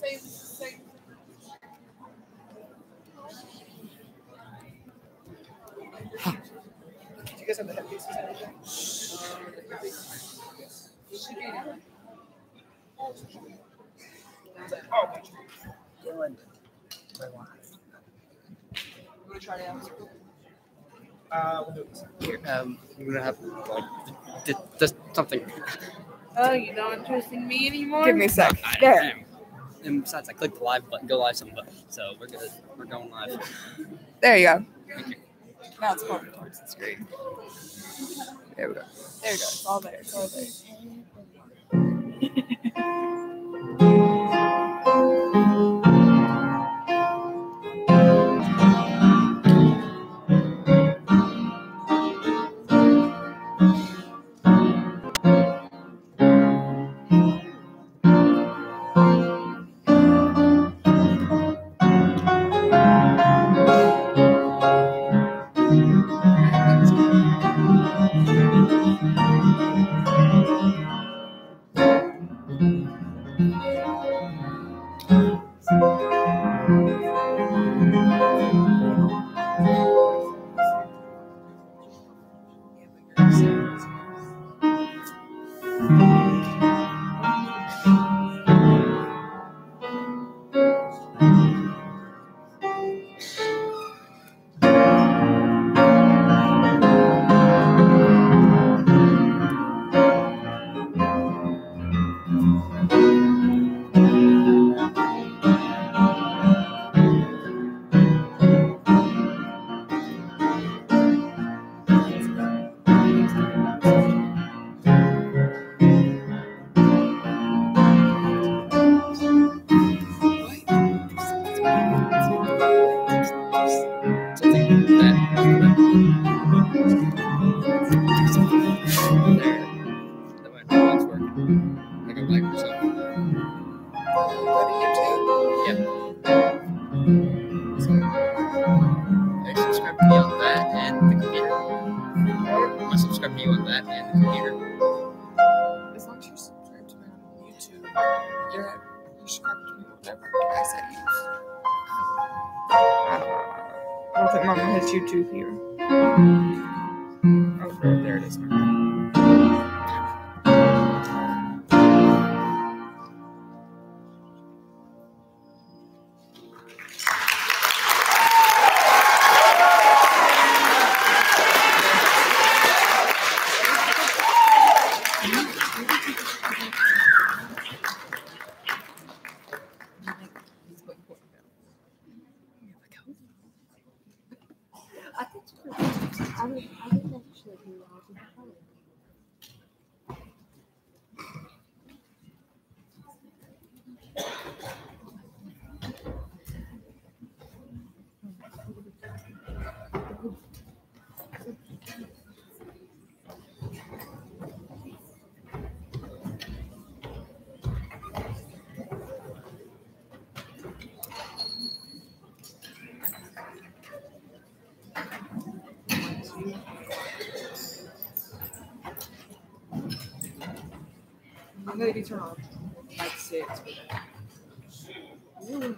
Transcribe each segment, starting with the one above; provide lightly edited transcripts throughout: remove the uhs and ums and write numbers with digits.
Do you guys have the headpieces? Oh, gotcha. Dylan. You want to try it out? We'll do this. Here, we're gonna have just something. Oh, you're not interesting me anymore? Give me a sec. I There. am. And besides, I clicked the live button, go live something button, so we're good. We're going live. There you go. Thank you. Now it's pointing towards the screen. There we go. There we go. It's all there. It's all there. As long as you subscribe to me on YouTube, you're subscribed to me whatever I said use. I don't think Mama has YouTube here. Oh, there it is. I would actually be allowed to have it. I'm going to turn on like 6. Ooh.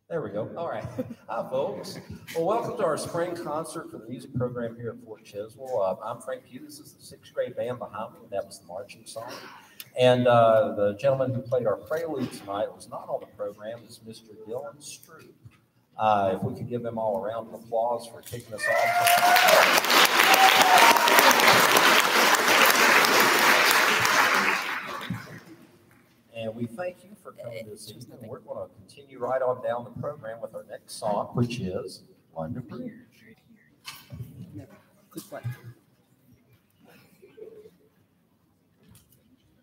There we go. All right. Hi, folks. Well, welcome to our spring concert for the music program here at Fort Chiswell. I'm Frank Pugh. This is the sixth grade band behind me, and that was the marching song. And the gentleman who played our prelude tonight was not on the program. It's Mr. Dylan Stroop. If we could give them all a round of applause for kicking us off. And we thank you for coming this evening. We're going to continue right on down the program with our next song, which is London Bridge. Click what?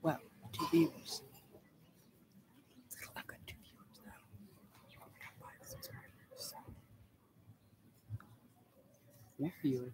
Wow, 2 viewers. I've got 2 viewers now. I got 5 subscribers. 1 viewer.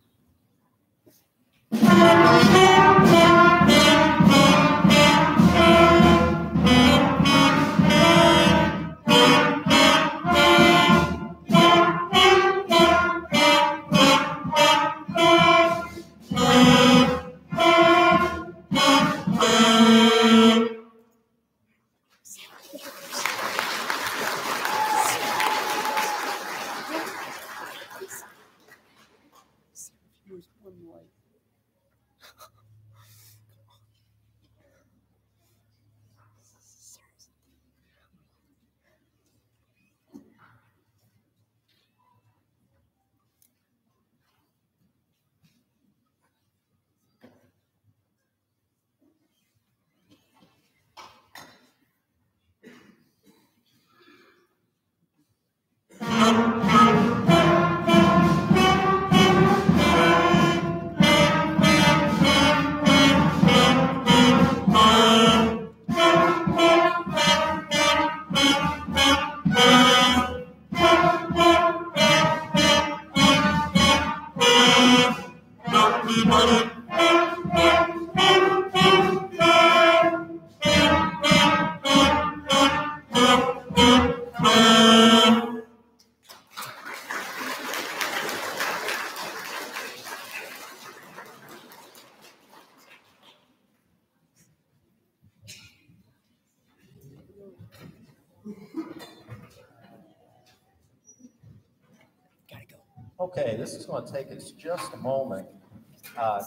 Okay, this is going to take us just a moment.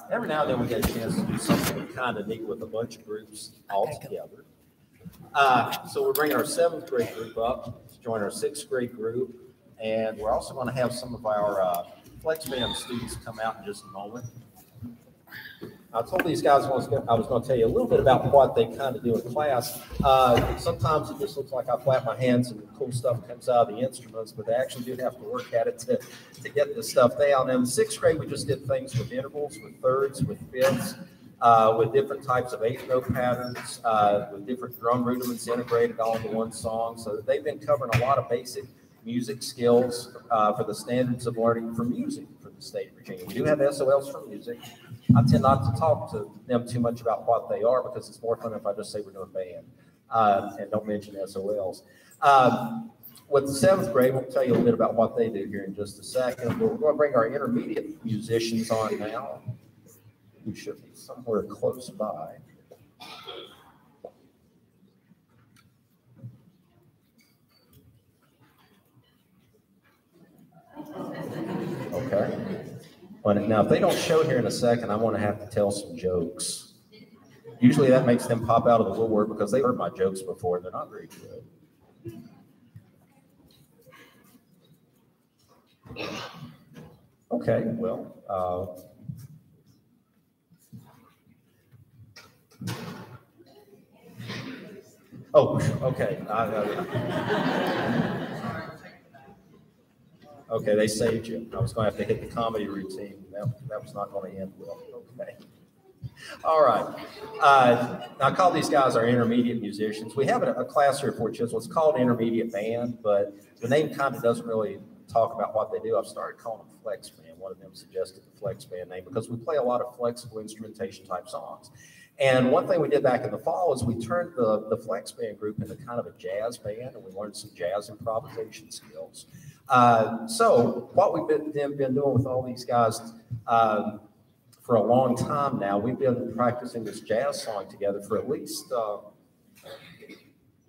Every now and then we get a chance to do something kind of neat with a bunch of groups all together. So we're bringing our 7th grade group up to join our 6th grade group, and we're also going to have some of our flex band students come out in just a moment. I told these guys I was going to tell you a little bit about what they kind of do in class. Sometimes it just looks like I flap my hands and cool stuff comes out of the instruments, but they actually do have to work at it to get this stuff down. And in 6th grade, we just did things with intervals, with thirds, with fifths, with different types of 8th note patterns, with different drum rudiments integrated all into one song. So they've been covering a lot of basic music skills for the standards of learning for music for the state of Virginia. We do have SOLs for music. I tend not to talk to them too much about what they are because it's more fun if I just say we're doing band and don't mention SOLs. With the 7th grade, we'll tell you a little bit about what they do here in just a second. We're going to bring our intermediate musicians on now. We should be somewhere close by. Okay. Now, if they don't show here in a second, I'm going to have to tell some jokes. Usually that makes them pop out of the woodwork because they've heard my jokes before and they're not very good. Okay, well, okay. Okay, they saved you. I was going to have to hit the comedy routine. That was not going to end well. Okay. All right. I call these guys our intermediate musicians. We have a class here at Fort Chiswell. It's called Intermediate Band, but the name kind of doesn't really talk about what they do. I've started calling them Flex Band. One of them suggested the Flex Band name because we play a lot of flexible instrumentation type songs. And one thing we did back in the fall is we turned the Flex Band group into kind of a jazz band, and we learned some jazz improvisation skills. So what we've been doing with all these guys for a long time now, we've been practicing this jazz song together for at least,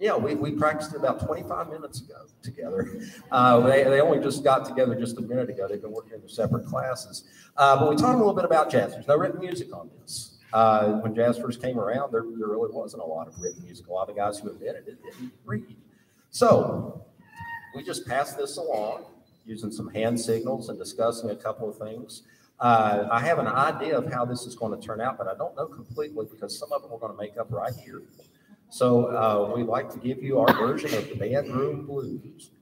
Yeah, we practiced it about 25 minutes ago together. They only just got together just a minute ago. They've been working in their separate classes. But we taught them a little bit about jazz. There's no written music on this. When jazz first came around, there really wasn't a lot of written music. A lot of the guys who invented it didn't read. So we just passed this along using some hand signals and discussing a couple of things. I have an idea of how this is going to turn out, but I don't know completely because some of it we're going to make up right here. So we'd like to give you our version of the Band Room Blues.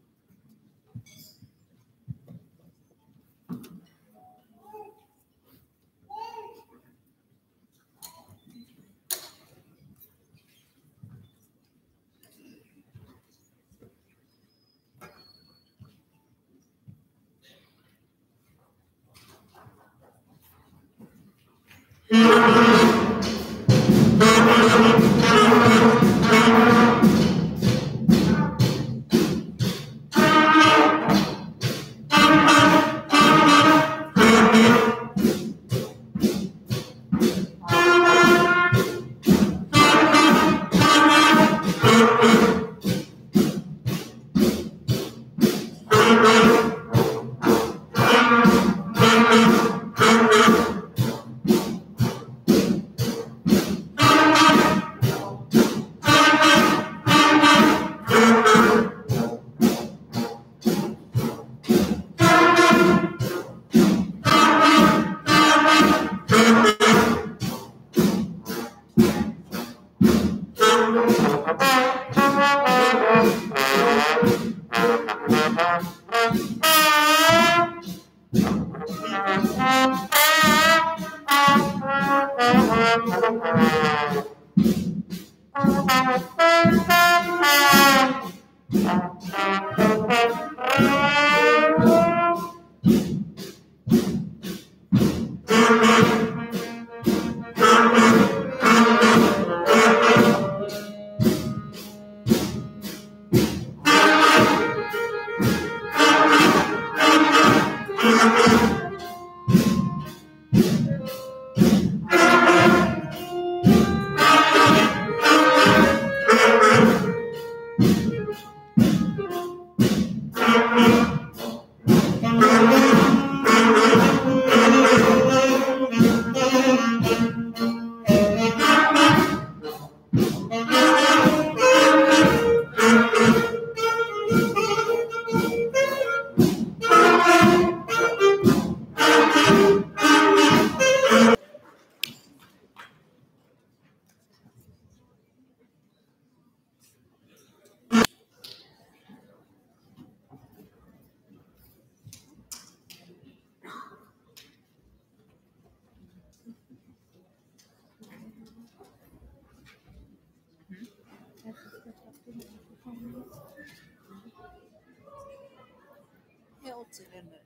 Hilton, isn't it?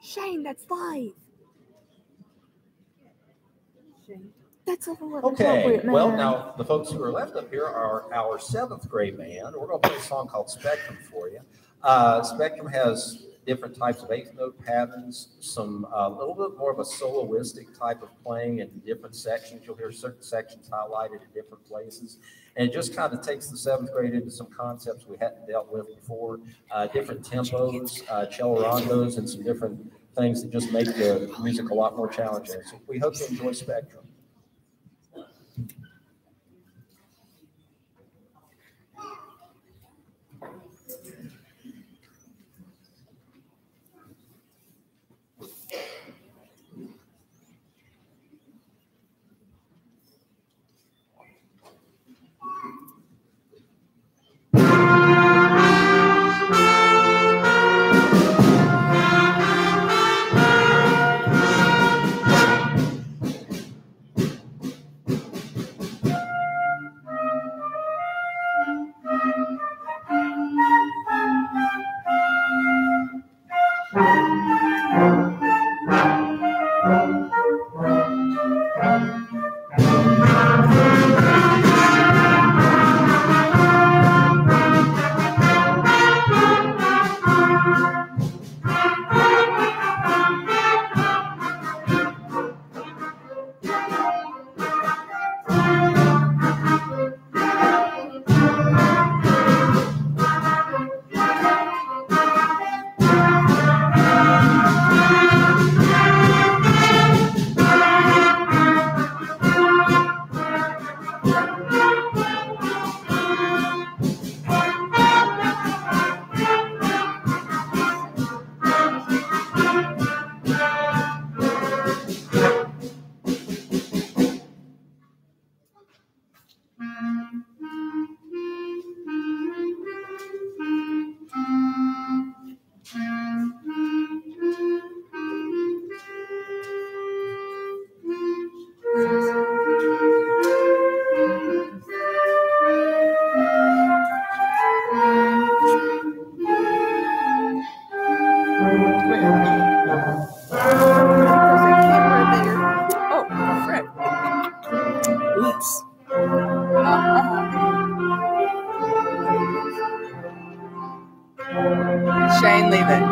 Shane, that's live. That's a little Okay, appropriate, well, man. now the folks who are left up here are our 7th grade band. We're going to play a song called Spectrum for you. Spectrum has different types of 8th note patterns, some a little bit more of a soloistic type of playing in different sections. You'll hear certain sections highlighted in different places. And it just kind of takes the 7th grade into some concepts we hadn't dealt with before, different tempos, cello rondos, and some different things that just make the music a lot more challenging. So we hope you enjoy Spectrum. Shane, leave it.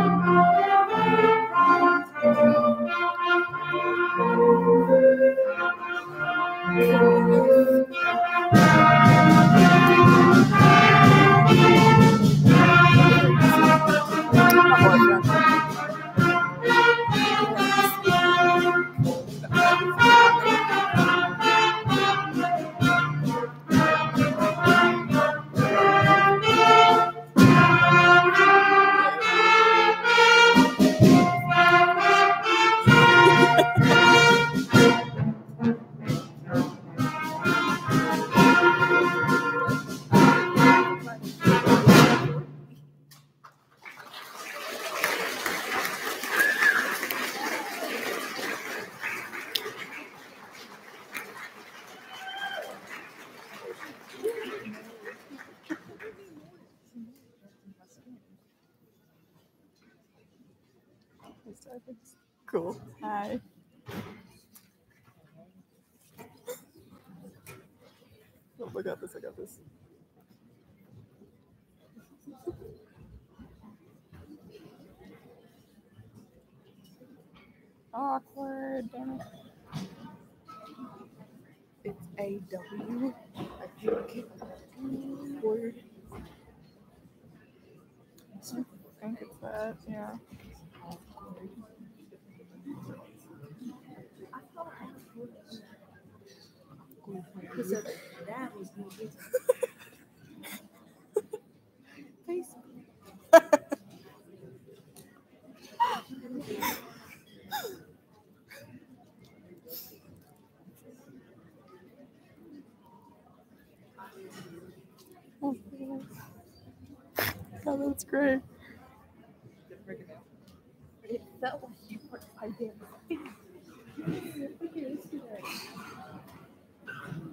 Cool. Hi. Oh, I got this. Awkward. Damn it. It's AW. I think. Word. I think it's that. Yeah. Oh, that's great. It felt like you were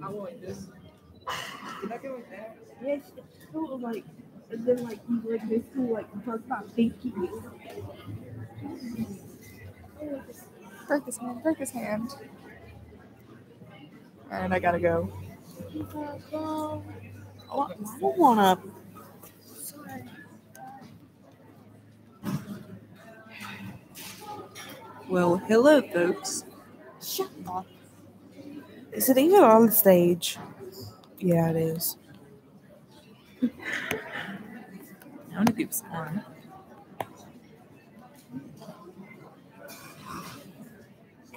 I want this. Can I go with that? Yes, it felt like, and then like you were basically like talk about thinking you. Break his hand. And I gotta go. I don't want to. Well, hello, folks. Shut up. Is it even on the stage? Yeah, it is. How many people's on?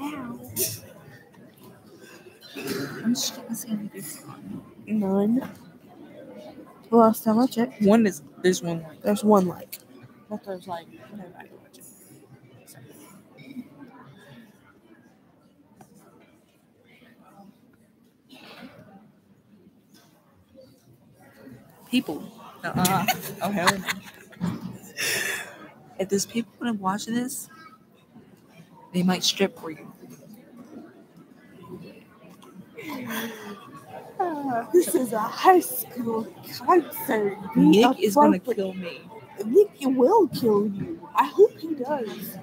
Ow. I'm just trying to see how many people's on. None. Last time I checked, There's one. there's one like. But there's like nobody watching. People. Oh, hell no. If there's people gonna watch this, they might strip for you. This is a high school concert. Be Nick is gonna appropriate. kill me. Nick will kill you. I hope he does.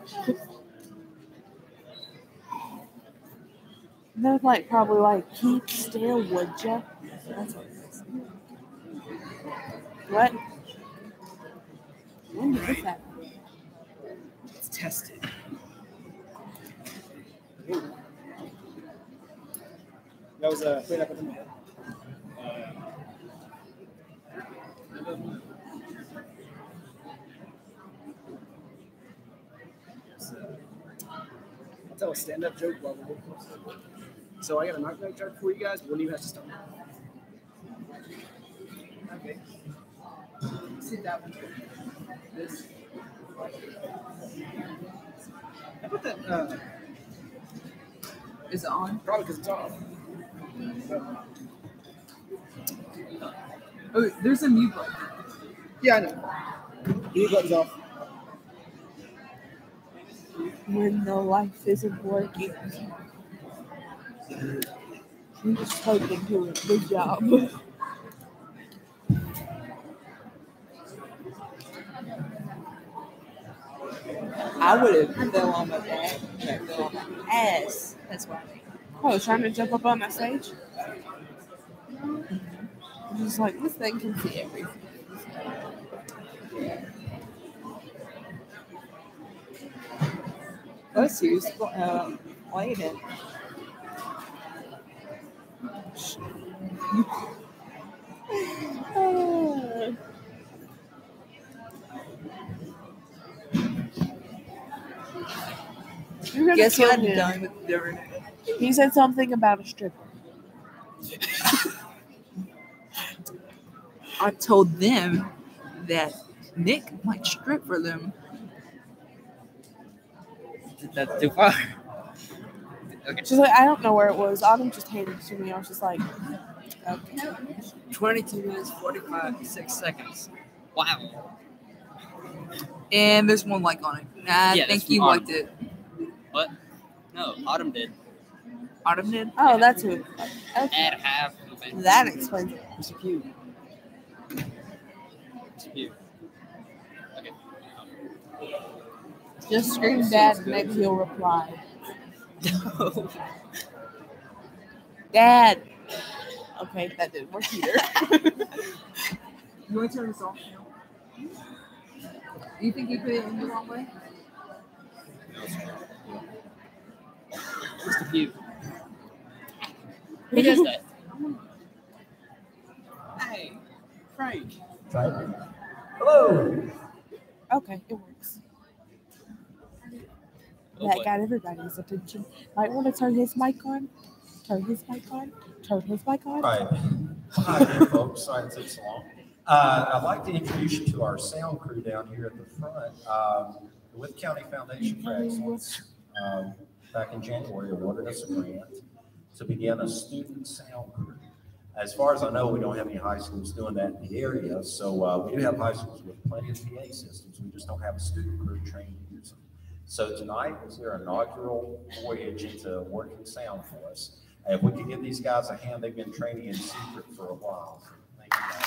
They're like probably like keep still, would ya? That's what it is. What? When did this happen? It's tested. That was right up in the middle. I'll tell a stand-up joke while we're doing this. So I got a knock-knock joke for you guys. One of you has to start. Okay. Sit that one. This. I put that. Is it on? Probably because it's off. Oh, there's a mute button. Yeah, I know. The mute button's off. When the life isn't working. I'm just hoping to do a good job. I would have fell on my back. I fell on my ass. That's why. I was trying to jump up on that stage. I'm just like, this thing can see everything. was he was playing it. You're gonna Guess kill what? him. Done with different. He said something about a stripper. I told them that Nick might strip for them. That's too far. Okay. She's like, I don't know where it was. Autumn just handed it to me. I was just like, okay. 22 minutes, 46 seconds. Wow. And there's one like on it. I Yeah, think that's you from liked it. What? No, Autumn did. Autumn did. Oh, that's who. Okay. Add half. Okay. That explains it. It's cute. It's cute. Okay. Just scream dad and Nick, he'll reply. No. Dad. Okay, that didn't work either. You want to turn this off now? You think you put it in the wrong way? Just a few. Who does that? Hey, Frank. Hello. Okay, it works. Oh, That boy. got everybody's attention. Might want to turn his mic on. Turn his mic on. Turn his mic on. All right. Hi there, folks. Sorry it took so long. I'd like to introduce you to our sound crew down here at the front. The With County Foundation for Excellence, back in January, awarded us a grant to begin a student sound crew. As far as I know, we don't have any high schools doing that in the area, so we do have high schools with plenty of PA systems. We just don't have a student crew trained to use them. So tonight was their inaugural voyage into working sound for us. If we could give these guys a hand, they've been training in secret for a while. Thank you, guys.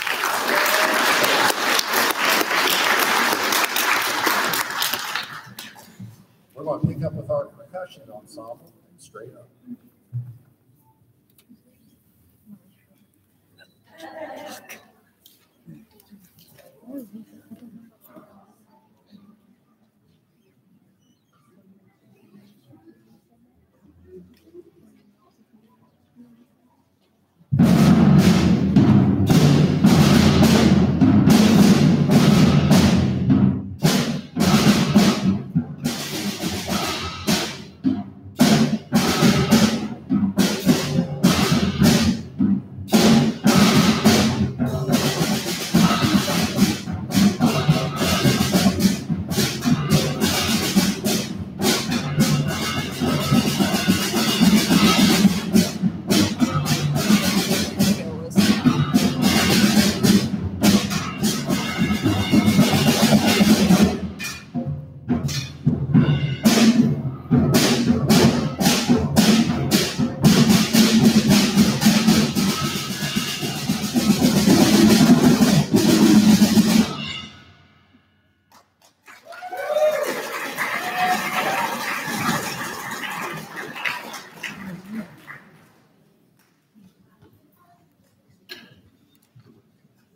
We're going to pick up with our percussion ensemble straight up.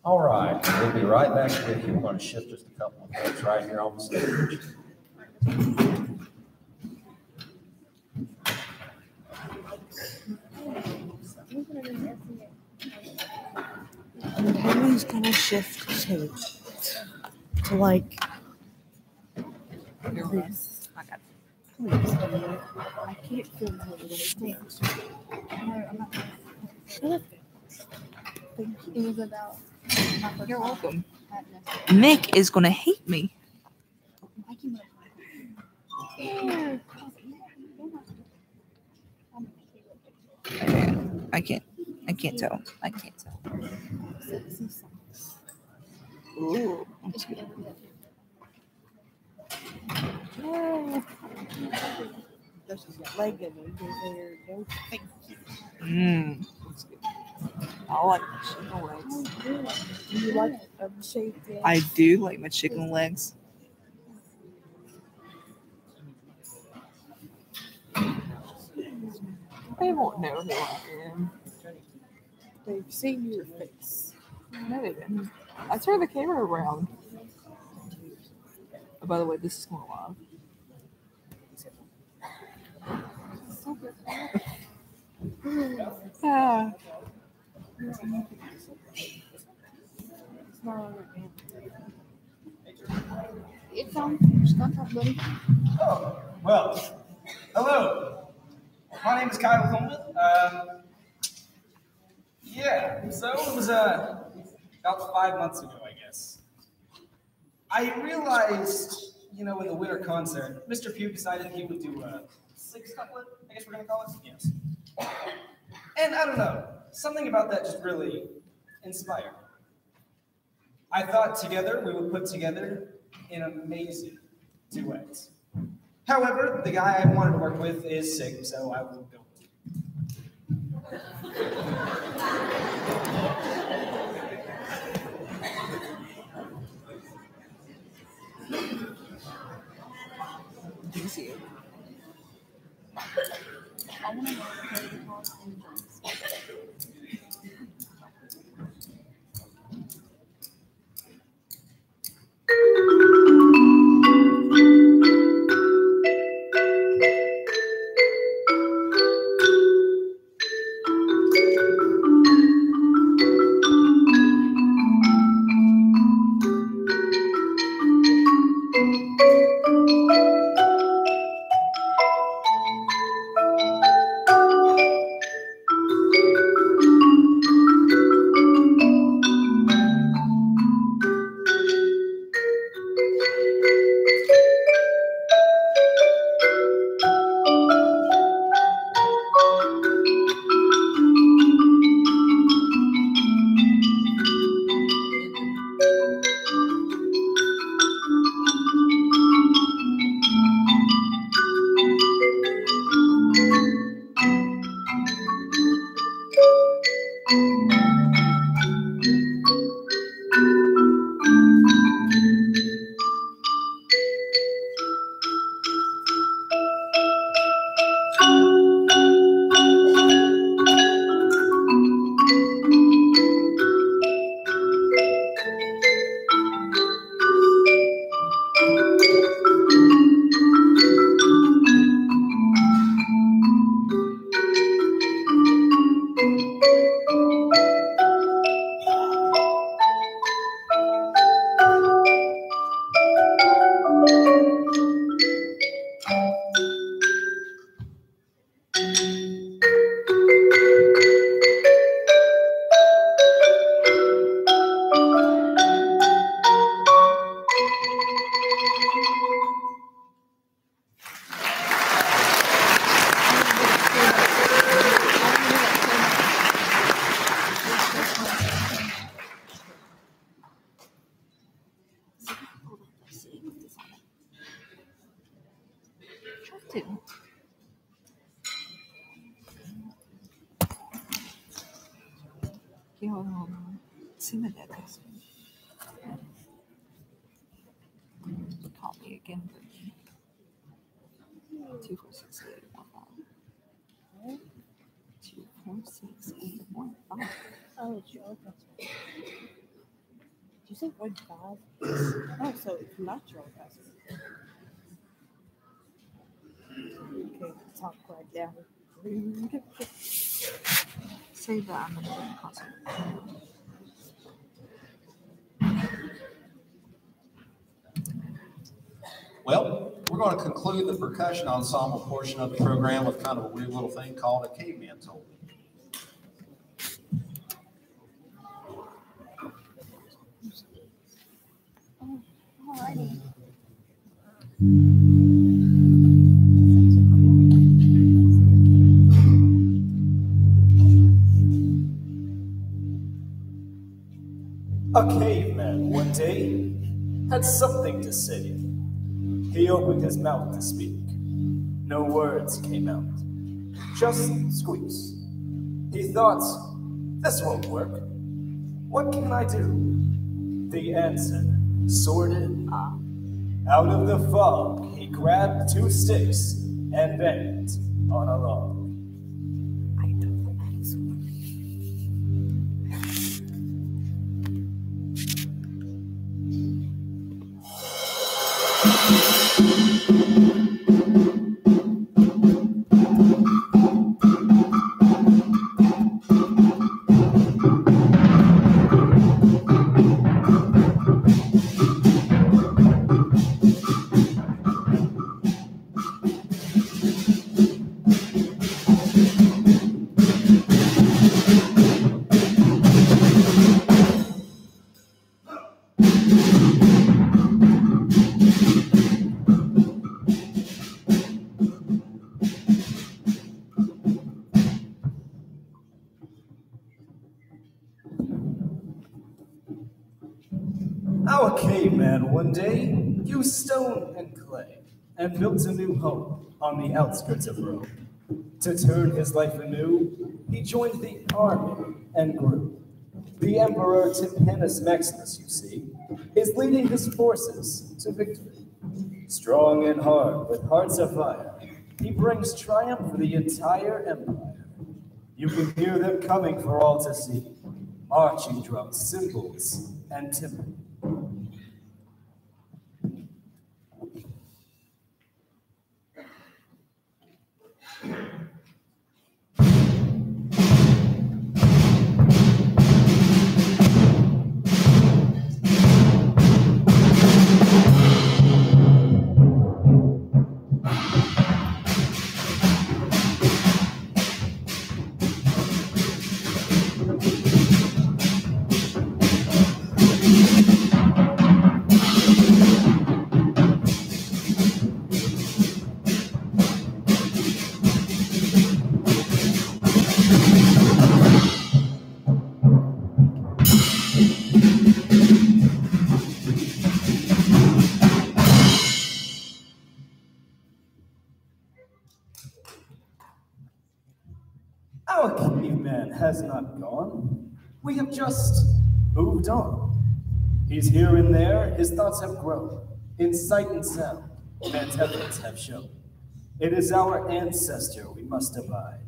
All right, we'll be right back with you. We're going to shift just a couple of things right here on the stage. And Henry's gonna shift to like this. I got Please, Henry. I can't film her when it stands. No, I'm not. Thank you. It was about. You're welcome. Nick is gonna hate me. I can't tell. I can't tell. Ooh. There's a leg in it. There. No, thank you. That's good. I like my chicken legs. Do you like shaved legs? I do like my chicken legs. They won't know who I am. They've seen your face. No, they didn't. I turned the camera around. Oh, by the way, this is going live. Ah. It's not that buddy. Oh, well, hello. My name is Kyle Coleman. Yeah, so it was about 5 months ago, I guess. I realized, in the winter concert, Mr. Pugh decided he would do a six couplet, I guess we're going to call it? Yes. And I don't know, something about that just really inspired me. I thought together we would put together an amazing duet. However, the guy I wanted to work with is sick, so I will go. Easy. I want to know how to pause and drums. See my dad asked me. Call me again. 246-815. 246-815. Oh, sure. Did you say 1-5? Oh, so it's not your password. Okay, talk right down. Rude. Say that I'm in the concert. Well, we're going to conclude the percussion ensemble portion of the program with kind of a weird little thing called a caveman told me. Alrighty. A caveman one day had something to say. He opened his mouth to speak. No words came out, just squeaks. He thought, this won't work. What can I do? The answer sorted. Out of the fog, he grabbed 2 sticks and banged on a log. I don't know. man one day used stone and clay and built a new home on the outskirts of Rome. To turn his life anew, he joined the army and grew. The Emperor Tympanus Maximus, you see, is leading his forces to victory. Strong and hard, with hearts of fire, he brings triumph for the entire empire. You can hear them coming for all to see, marching drums, cymbals, and timber. Our caveman has not gone. We have just moved on. He's here and there, his thoughts have grown. In sight and sound, man's efforts have shown. It is our ancestor we must abide,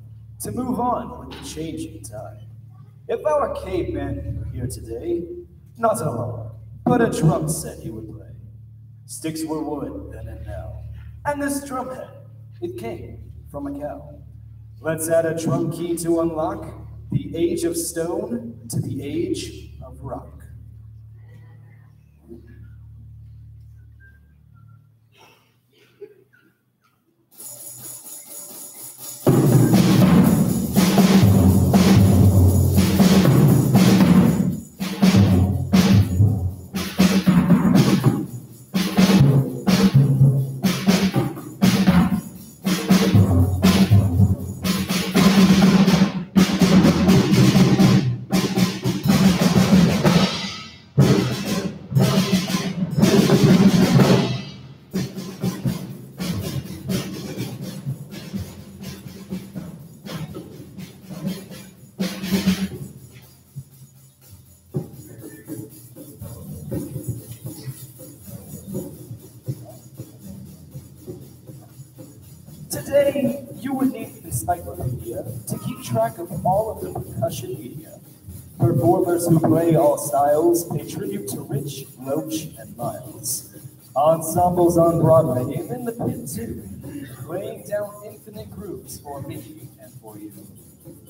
to move on with the changing tide. If our caveman were here today, not a log, but a drum set he would play. Sticks were wood then and now, and this drumhead, it came from a cow. Let's add a drum key to unlock the age of stone to the age of rock. Today, you would need an encyclopedia to keep track of all of the percussion media. Performers who play all styles pay tribute to Rich, Roach, and Miles. Ensembles on Broadway and in the pit too, laying down infinite grooves for me and for you.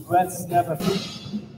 Let's never forget.